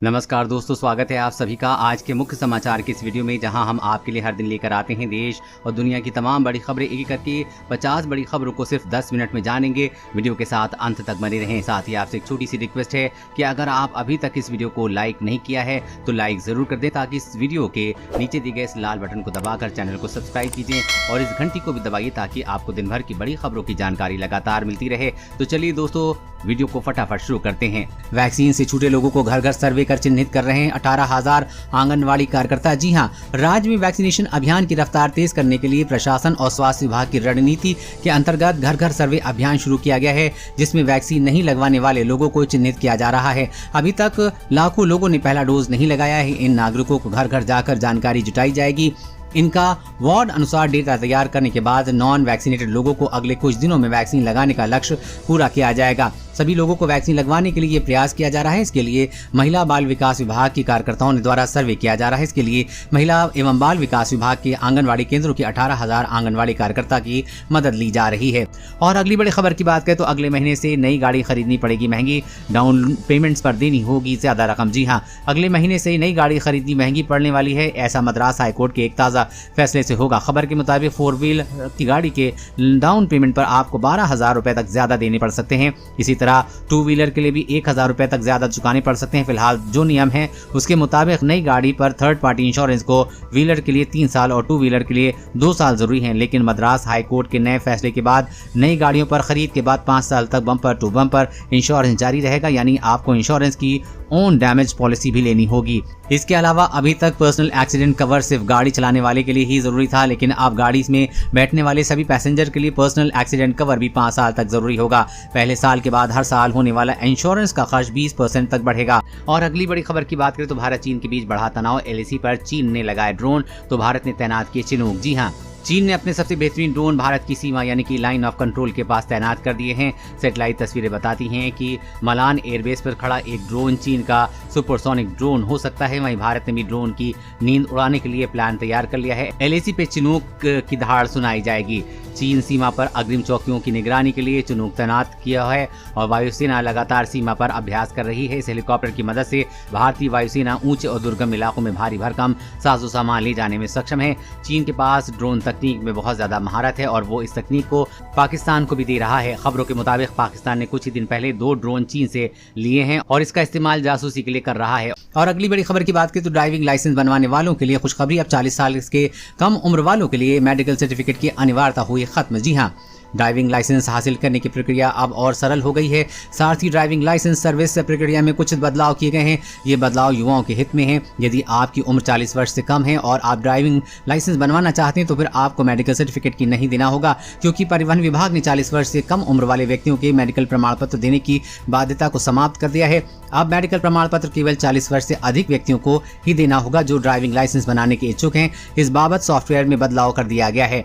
नमस्कार दोस्तों, स्वागत है आप सभी का आज के मुख्य समाचार की इस वीडियो में, जहां हम आपके लिए हर दिन लेकर आते हैं देश और दुनिया की तमाम बड़ी खबरें एक एक करके 50 बड़ी खबरों को सिर्फ 10 मिनट में जानेंगे। वीडियो के साथ अंत तक बने रहें। साथ ही आपसे एक छोटी सी रिक्वेस्ट है कि अगर आप अभी तक इस वीडियो को लाइक नहीं किया है तो लाइक जरूर कर दें, ताकि इस वीडियो के नीचे दिए गए इस लाल बटन को दबाकर चैनल को सब्सक्राइब कीजिए और इस घंटी को भी दबाइए, ताकि आपको दिन भर की बड़ी खबरों की जानकारी लगातार मिलती रहे। तो चलिए दोस्तों, वीडियो को फटाफट शुरू करते हैं। वैक्सीन से छूटे लोगों को घर घर सर्वे कर चिन्हित कर रहे हैं 18,000 आंगनवाड़ी कार्यकर्ता। जी हां, राज्य में वैक्सीनेशन अभियान की रफ्तार तेज करने के लिए प्रशासन और स्वास्थ्य विभाग की रणनीति के अंतर्गत घर घर सर्वे अभियान शुरू किया गया है, जिसमें वैक्सीन नहीं लगवाने वाले लोगों को चिन्हित किया जा रहा है। अभी तक लाखों लोगों ने पहला डोज नहीं लगाया है। इन नागरिकों को घर घर जाकर जानकारी जुटाई जाएगी। इनका वार्ड अनुसार डेटा तैयार करने के बाद नॉन वैक्सीनेटेड लोगों को अगले कुछ दिनों में वैक्सीन लगाने का लक्ष्य पूरा किया जाएगा। सभी लोगों को वैक्सीन लगवाने के लिए ये प्रयास किया जा रहा है। इसके लिए महिला बाल विकास विभाग की कार्यकर्ताओं ने द्वारा सर्वे किया जा रहा है। इसके लिए महिला एवं बाल विकास विभाग के आंगनवाड़ी केंद्रों के 18,000 आंगनवाड़ी कार्यकर्ता की मदद ली जा रही है। और अगली बड़ी खबर की बात करें तो अगले महीने से नई गाड़ी खरीदनी पड़ेगी महंगी, डाउन पेमेंट्स पर देनी होगी ज्यादा रकम। जी हाँ, अगले महीने से नई गाड़ी खरीदनी महंगी पड़ने वाली है, ऐसा मद्रास हाईकोर्ट के एक ताज़ा फैसले से होगा। खबर के मुताबिक 4 व्हील की गाड़ी के डाउन पेमेंट पर आपको 12,000 रुपए तक ज्यादा देने पड़ सकते हैं। इसी तरह 2 व्हीलर के लिए भी 1,000 रुपए तक ज्यादा चुकाने पड़ सकते हैं। फिलहाल जो नियम है उसके मुताबिक नई गाड़ी पर थर्ड पार्टी इंश्योरेंस को व्हीलर के लिए 3 साल और 2 व्हीलर के लिए 2 साल जरूरी है। लेकिन मद्रास हाईकोर्ट के नए फैसले के बाद नई गाड़ियों पर खरीद के बाद 5 साल तक बम्पर टू बम्पर इंश्योरेंस जारी रहेगा, यानी आपको इंश्योरेंस की ओन डैमेज पॉलिसी भी लेनी होगी। इसके अलावा अभी तक पर्सनल एक्सीडेंट कवर सिर्फ गाड़ी चलाने वाले के लिए ही जरूरी था, लेकिन अब गाड़ी में बैठने वाले सभी पैसेंजर के लिए पर्सनल एक्सीडेंट कवर भी 5 साल तक जरूरी होगा। पहले साल के बाद हर साल होने वाला इंश्योरेंस का खर्च 20% तक बढ़ेगा। और अगली बड़ी खबर की बात करें तो भारत चीन के बीच बढ़ा तनाव। LAC पर चीन ने लगाए ड्रोन तो भारत ने तैनात किए चिनूक। जी हाँ, चीन ने अपने सबसे बेहतरीन ड्रोन भारत की सीमा यानी कि लाइन ऑफ कंट्रोल के पास तैनात कर दिए हैं। सैटेलाइट तस्वीरें बताती हैं कि मलान एयरबेस पर खड़ा एक ड्रोन चीन का सुपरसोनिक ड्रोन हो सकता है। वहीं भारत ने भी ड्रोन की नींद उड़ाने के लिए प्लान तैयार कर लिया है। LAC पे चिनूक की दहाड़ सुनाई जाएगी। चीन सीमा पर अग्रिम चौकियों की निगरानी के लिए चिनूक तैनात किया है और वायुसेना लगातार सीमा पर अभ्यास कर रही है। इस हेलीकॉप्टर की मदद से भारतीय वायुसेना ऊंचे और दुर्गम इलाकों में भारी भरकम साजो सामान ले जाने में सक्षम है। चीन के पास ड्रोन तकनीक में बहुत ज्यादा महारत है और वो इस तकनीक को पाकिस्तान को भी दे रहा है। खबरों के मुताबिक पाकिस्तान ने कुछ ही दिन पहले 2 ड्रोन चीन से लिए हैं और इसका इस्तेमाल जासूसी के लिए कर रहा है। और अगली बड़ी खबर की बात करें तो ड्राइविंग लाइसेंस बनवाने वालों के लिए खुशखबरी। अब 40 साल के कम उम्र वालों के लिए मेडिकल सर्टिफिकेट की अनिवार्यता हुई खत्म। जी हाँ, ड्राइविंग लाइसेंस हासिल करने की प्रक्रिया अब और सरल हो गई है। साथ ही ड्राइविंग लाइसेंस सर्विस प्रक्रिया में कुछ बदलाव किए गए हैं। ये बदलाव युवाओं के हित में है। यदि आपकी उम्र 40 वर्ष से कम है और आप ड्राइविंग लाइसेंस बनवाना चाहते हैं तो फिर आपको मेडिकल सर्टिफिकेट की नहीं देना होगा, क्योंकि परिवहन विभाग ने 40 वर्ष से कम उम्र वाले व्यक्तियों के मेडिकल प्रमाण पत्र देने की बाध्यता को समाप्त कर दिया है। अब मेडिकल प्रमाण पत्र केवल 40 वर्ष से अधिक व्यक्तियों को ही देना होगा जो ड्राइविंग लाइसेंस बनाने के इच्छुक हैं। इस बाबत सॉफ्टवेयर में बदलाव कर दिया गया है।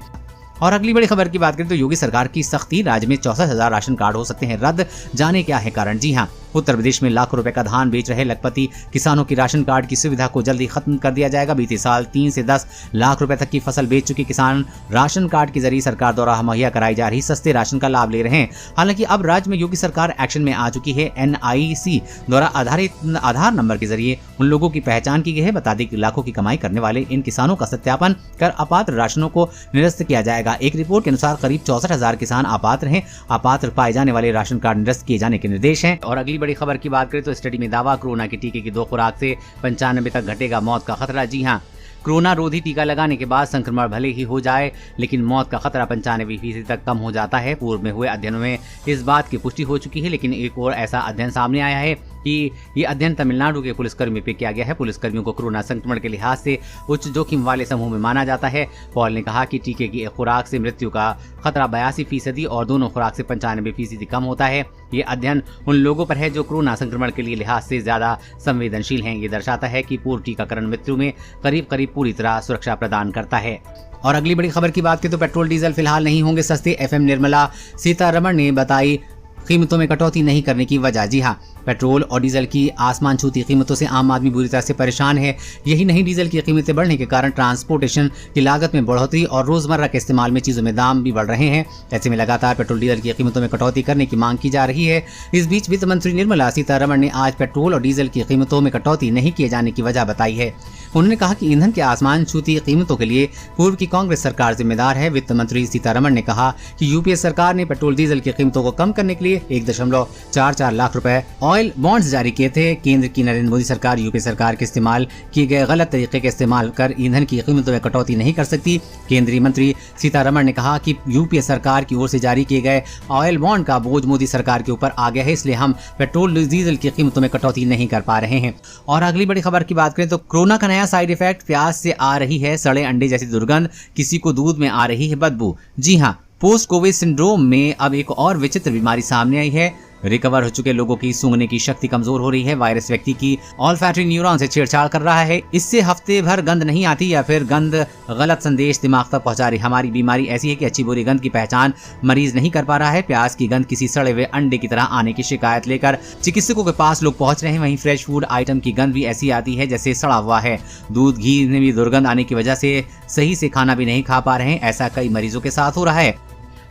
और अगली बड़ी खबर की बात करें तो योगी सरकार की सख्ती, राज्य में 64,000 राशन कार्ड हो सकते हैं रद्द, जाने क्या है कारण। जी हाँ, उत्तर प्रदेश में लाखों रुपए का धान बेच रहे लखपति किसानों की राशन कार्ड की सुविधा को जल्दी खत्म कर दिया जाएगा। बीते साल 3 से 10 लाख रुपए तक की फसल बेच चुके किसान राशन कार्ड के जरिए सरकार द्वारा मुहैया कराई जा रही सस्ते राशन का लाभ ले रहे हैं। हालांकि अब राज्य में योगी सरकार एक्शन में आ चुकी है। NIC द्वारा आधार नंबर के जरिए उन लोगों की पहचान की गई है। बता दें कि लाखों की कमाई करने वाले इन किसानों का सत्यापन कर अपात्र राशनों को निरस्त किया जाएगा। एक रिपोर्ट के अनुसार करीब 64,000 किसान अपात्र हैं। अपात्र पाए जाने वाले राशन कार्ड निरस्त किए जाने के निर्देश हैं। और अगली बड़ी खबर की बात करें तो स्टडी में दावा, कोरोना के टीके की 2 खुराक से 95 तक घटेगा मौत का खतरा। जी हाँ, कोरोना रोधी टीका लगाने के बाद संक्रमण भले ही हो जाए, लेकिन मौत का खतरा 95% तक कम हो जाता है। पूर्व में हुए अध्ययनों में इस बात की पुष्टि हो चुकी है, लेकिन एक और ऐसा अध्ययन सामने आया है कि ये अध्ययन तमिलनाडु के पुलिसकर्मियों पे किया गया है। पुलिसकर्मियों को कोरोना संक्रमण के लिहाज से उच्च जोखिम वाले समूह में माना जाता है। पॉल ने कहा कि टीके की एक खुराक से मृत्यु का खतरा 82% और दोनों खुराक से 95% कम होता है। ये अध्ययन उन लोगों पर है जो कोरोना संक्रमण के लिए लिहाज से ज्यादा संवेदनशील हैं। ये दर्शाता है कि पूर्व टीकाकरण मृत्यु में करीब करीब पूरी तरह सुरक्षा प्रदान करता है। और अगली बड़ी खबर की बात करें तो पेट्रोल डीजल फिलहाल नहीं होंगे सस्ते। FM निर्मला सीतारमण ने बताई कीमतों में कटौती नहीं करने की वजह। जी हाँ, पेट्रोल और डीजल की आसमान छूती कीमतों से आम आदमी बुरी तरह से परेशान है। यही नहीं, डीजल की कीमतें बढ़ने के कारण ट्रांसपोर्टेशन की लागत में बढ़ोतरी और रोजमर्रा के इस्तेमाल में चीजों में दाम भी बढ़ रहे हैं। ऐसे में लगातार पेट्रोल डीजल की कीमतों में कटौती करने की मांग की जा रही है। इस बीच वित्त मंत्री निर्मला सीतारमण ने आज पेट्रोल और डीजल की कीमतों में कटौती नहीं किए जाने की वजह बताई है। उन्होंने कहा कि ईंधन के आसमान छूती कीमतों के लिए पूर्व की कांग्रेस सरकार जिम्मेदार है। वित्त मंत्री सीतारमण ने कहा कि यूपीए सरकार ने पेट्रोल डीजल की कीमतों को कम करने के लिए 1.44 लाख रुपए ऑयल बॉन्ड्स जारी किए थे। केंद्र की नरेंद्र मोदी सरकार यूपीए सरकार के इस्तेमाल किए गए गलत तरीके के इस्तेमाल कर ईंधन की कीमतों में कटौती नहीं कर सकती। केंद्रीय मंत्री सीतारमण ने कहा कि यूपीए सरकार की ओर से जारी किए गए ऑयल बॉन्ड का बोझ मोदी सरकार के ऊपर आ गया है, इसलिए हम पेट्रोल डीजल की कीमतों में कटौती नहीं कर पा रहे हैं। और अगली बड़ी खबर की बात करें तो कोरोना का नया साइड इफेक्ट, प्याज से आ रही है सड़े अंडे जैसी दुर्गंध, किसी को दूध में आ रही है बदबू। जी हाँ, पोस्ट कोविड सिंड्रोम में अब एक और विचित्र बीमारी सामने आई है। रिकवर हो चुके लोगों की सूंघने की शक्ति कमजोर हो रही है। वायरस व्यक्ति की ऑल्फैक्टरी न्यूरॉन से छेड़छाड़ कर रहा है। इससे हफ्ते भर गंध नहीं आती या फिर गंध गलत संदेश दिमाग तक पहुंचा रही। हमारी बीमारी ऐसी है कि अच्छी बुरी गंध की पहचान मरीज नहीं कर पा रहा है। प्याज की गंध किसी सड़े हुए अंडे की तरह आने की शिकायत लेकर चिकित्सकों के पास लोग पहुंच रहे हैं। वहीं फ्रेश फूड आइटम की गंध भी ऐसी आती है जैसे सड़ा हुआ है। दूध घी में भी दुर्गंध आने की वजह से सही से खाना भी नहीं खा पा रहे हैं। ऐसा कई मरीजों के साथ हो रहा है।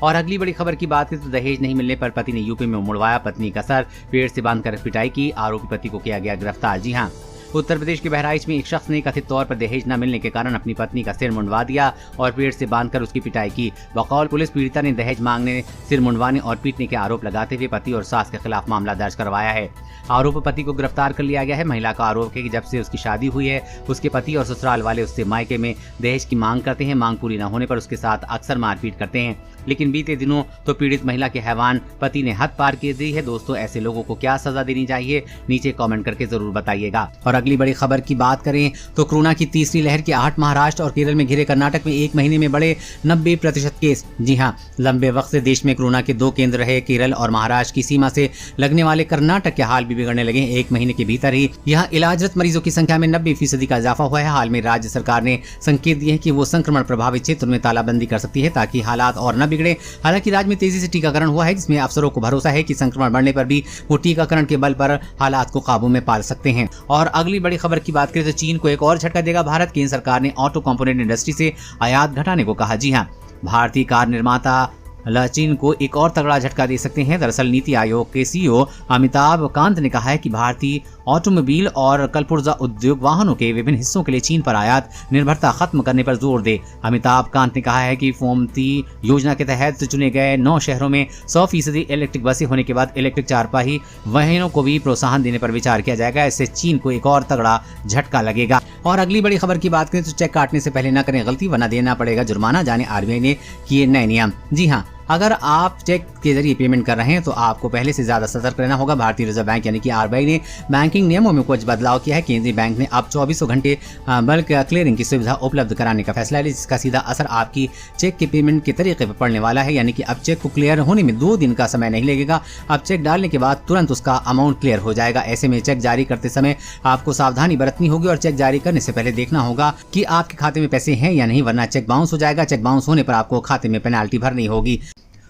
और अगली बड़ी खबर की बात करें तो दहेज नहीं मिलने पर पति ने यूपी में मुड़वाया पत्नी का सर, पेड़ से बांधकर पिटाई की, आरोपी पति को किया गया गिरफ्तार। जी हाँ, उत्तर प्रदेश के बहराइच में एक शख्स ने कथित तौर पर दहेज न मिलने के कारण अपनी पत्नी का सिर मुंडवा दिया और पेड़ से बांधकर उसकी पिटाई की। बकौल पुलिस, पीड़िता ने दहेज मांगने, सिर मुंडवाने और पीटने के आरोप लगाते हुए पति और सास के खिलाफ मामला दर्ज करवाया है। आरोप पति को गिरफ्तार कर लिया गया है। महिला का आरोप है कि जब से उसकी शादी हुई है उसके पति और ससुराल वाले उससे मायके में दहेज की मांग करते हैं। मांग पूरी न होने पर उसके साथ अक्सर मारपीट करते हैं। लेकिन बीते दिनों तो पीड़ित महिला के हैवान पति ने हद पार कर दी है। दोस्तों, ऐसे लोगों को क्या सजा देनी चाहिए, नीचे कमेंट करके जरूर बताइएगा। और अगली बड़ी खबर की बात करें तो कोरोना की तीसरी लहर के 8 महाराष्ट्र और केरल में घिरे कर्नाटक में एक महीने में बढ़े 90% केस। जी हाँ, लंबे वक्त से देश में कोरोना के 2 केंद्र रहे केरल और महाराष्ट्र की सीमा से लगने वाले कर्नाटक के हाल भी बिगड़ने लगे। एक महीने के भीतर ही यहाँ इलाजरत मरीजों की संख्या में 90% का इजाफा हुआ है। हाल में राज्य सरकार ने संकेत दिए हैं कि वो संक्रमण प्रभावित क्षेत्रों में तालाबंदी कर सकती है ताकि हालात और न बिगड़े। हालांकि राज्य में तेजी से टीकाकरण हुआ है, जिसमें अफसरों को भरोसा है कि संक्रमण बढ़ने पर भी वो टीकाकरण के बल पर हालात को काबू में पा सकते हैं। और अगली बड़ी खबर की बात करें तो चीन को एक और झटका देगा भारत। केंद्र सरकार ने ऑटो कंपोनेंट इंडस्ट्री से आयात घटाने को कहा। जी हाँ, भारतीय कार निर्माता चीन को एक और तगड़ा झटका दे सकते हैं। दरअसल नीति आयोग के सीईओ अमिताभ कांत ने कहा है कि भारतीय ऑटोमोबाइल और कलपुर्जा उद्योग वाहनों के विभिन्न हिस्सों के लिए चीन पर आयात निर्भरता खत्म करने पर जोर दे। अमिताभ कांत ने कहा है कि फोमती योजना के तहत चुने गए 9 शहरों में 100% इलेक्ट्रिक बसें होने के बाद इलेक्ट्रिक चारपाही वाहनों को भी प्रोत्साहन देने पर विचार किया जाएगा। इससे चीन को एक और तगड़ा झटका लगेगा। और अगली बड़ी खबर की बात करें तो चेक काटने से पहले न करें गलती वरना देना पड़ेगा जुर्माना, जाने आरबीआई ने किए नए नियम। जी हाँ, अगर आप चेक के जरिए पेमेंट कर रहे हैं तो आपको पहले से ज्यादा सतर्क रहना होगा। भारतीय रिजर्व बैंक यानी कि आरबीआई ने बैंकिंग नियमों में कुछ बदलाव किया है। केंद्रीय बैंक ने अब 24 घंटे बल्क क्लियरिंग की सुविधा उपलब्ध कराने का फैसला लिया, जिसका सीधा असर आपकी चेक के पेमेंट के तरीके पर पड़ने वाला है। यानी कि अब चेक को क्लियर होने में 2 दिन का समय नहीं लगेगा। अब चेक डालने के बाद तुरंत उसका अमाउंट क्लियर हो जाएगा। ऐसे में चेक जारी करते समय आपको सावधानी बरतनी होगी और चेक जारी करने से पहले देखना होगा कि आपके खाते में पैसे हैं या नहीं, वरना चेक बाउंस हो जाएगा। चेक बाउंस होने पर आपको खाते में पेनाल्टी भरनी होगी।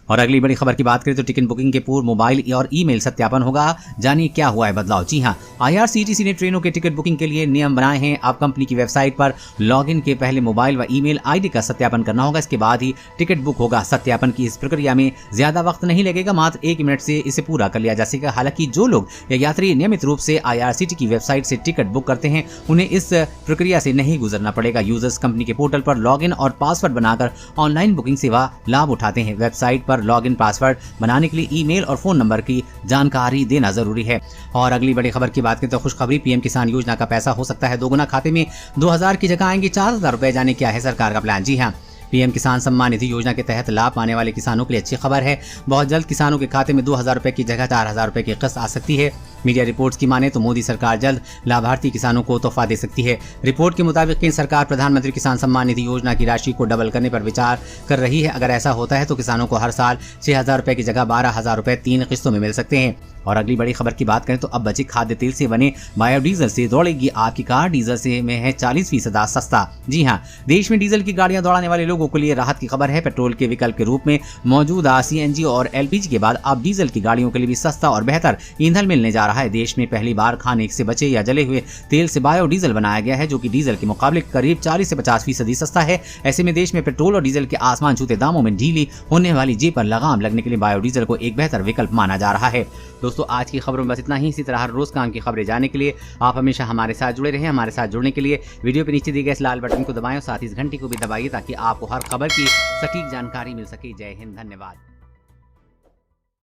और अगली बड़ी खबर की बात करें तो टिकट बुकिंग के पूर्व मोबाइल और ईमेल सत्यापन होगा। जानिए क्या हुआ है बदलाव। जी हाँ, IRCTC ने ट्रेनों के टिकट बुकिंग के लिए नियम बनाए हैं। अब कंपनी की वेबसाइट पर लॉगिन के पहले मोबाइल व ईमेल आईडी का सत्यापन करना होगा, इसके बाद ही टिकट बुक होगा। सत्यापन की इस प्रक्रिया में ज्यादा वक्त नहीं लगेगा, मात्र 1 मिनट से इसे पूरा कर लिया जा सकेगा। हालांकि जो लोग या यात्री नियमित रूप से IRCTC की वेबसाइट से टिकट बुक करते हैं उन्हें इस प्रक्रिया से नहीं गुजरना पड़ेगा। यूजर्स कंपनी के पोर्टल पर लॉगिन और पासवर्ड बनाकर ऑनलाइन बुकिंग सेवा लाभ उठाते हैं। वेबसाइट पर लॉगिन पासवर्ड बनाने के लिए ईमेल और फोन नंबर की जानकारी देना जरूरी है। और अगली बड़ी खबर की बात करें तो खुशखबरी, पीएम किसान योजना का पैसा हो सकता है दोगुना, खाते में 2000 की जगह आएंगे 4000 रुपए। जाने क्या है सरकार का प्लान। जी हाँ, पीएम किसान सम्मान निधि योजना के तहत लाभ पाने वाले किसानों के लिए अच्छी खबर है। बहुत जल्द किसानों के खाते में 2000 रुपए की जगह 4000 रुपए की किस्त आ सकती है। मीडिया रिपोर्ट्स की माने तो मोदी सरकार जल्द लाभार्थी किसानों को तोहफा दे सकती है। रिपोर्ट के मुताबिक केंद्र सरकार प्रधानमंत्री किसान सम्मान निधि योजना की राशि को डबल करने पर विचार कर रही है। अगर ऐसा होता है तो किसानों को हर साल 6,000 रुपए की जगह 12,000 रुपए 3 किस्तों में मिल सकते हैं। और अगली बड़ी खबर की बात करें तो अब बचे खाद्य तेल से बने बायोडीजल से दौड़ेगी आपकी कार। डीजल से में है 40% सस्ता। जी हां, देश में डीजल की गाड़ियां दौड़ाने वाले लोगों के लिए राहत की खबर है। पेट्रोल के विकल्प के रूप में मौजूदा सीएनजी और एलपीजी के बाद अब डीजल की गाड़ियों के लिए भी सस्ता और बेहतर ईंधन मिलने जा रहा है। देश में पहली बार खाने से बचे या जले हुए तेल से बायोडीजल बनाया गया है, जो कि डीजल के मुकाबले करीब 40 से 50% सस्ता है। ऐसे में देश में पेट्रोल और डीजल के आसमान छूते दामों में ढीली होने वाली जेब पर लगाम लगने के लिए बायोडीजल को एक बेहतर विकल्प माना जा रहा है। दोस्तों, आज की खबरों में बस इतना ही। इसी तरह हर रोज काम की खबरें जानने के लिए आप हमेशा हमारे साथ जुड़े रहें। हमारे साथ जुड़ने के लिए वीडियो पे नीचे दिए गए इस लाल बटन को दबाएं और साथ ही इस घंटी को भी दबाइए ताकि आपको हर खबर की सटीक जानकारी मिल सके। जय हिंद, धन्यवाद।